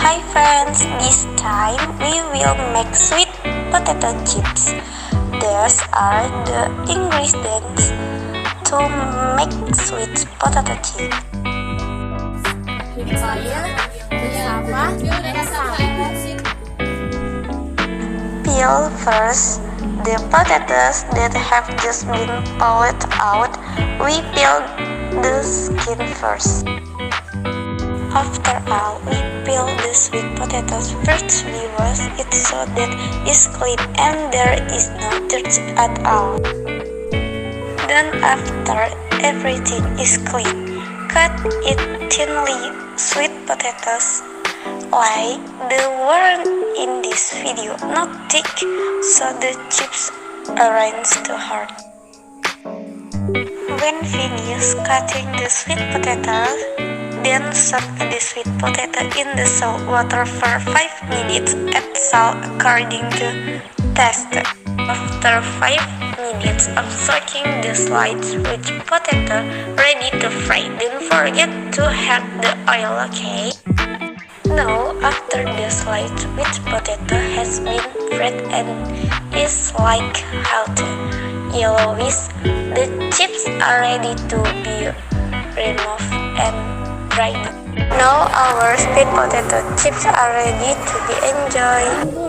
Hi friends, this time we will make sweet potato chips. These are the ingredients to make sweet potato chips. Peel first the potatoes that have just been pulled out. We peel the skin first. After all, we peel the sweet potatoes first. We wash it so that it's clean and there is no dirt at all. Then after everything is clean, cut it thinly. Sweet potatoes like the one in this video, not thick, so the chips aren't too hard. When finished cutting the sweet potatoes, then soak the sweet potato in the salt water for 5 minutes. Add salt according to taste. After 5 minutes of soaking the sliced sweet potato ready to fry, don't forget to add the oil, okay? Now, after the sliced sweet potato has been fried and is like hot yellowish, the chips are ready to be removed and dried. Now our sweet potato chips are ready to be enjoyed.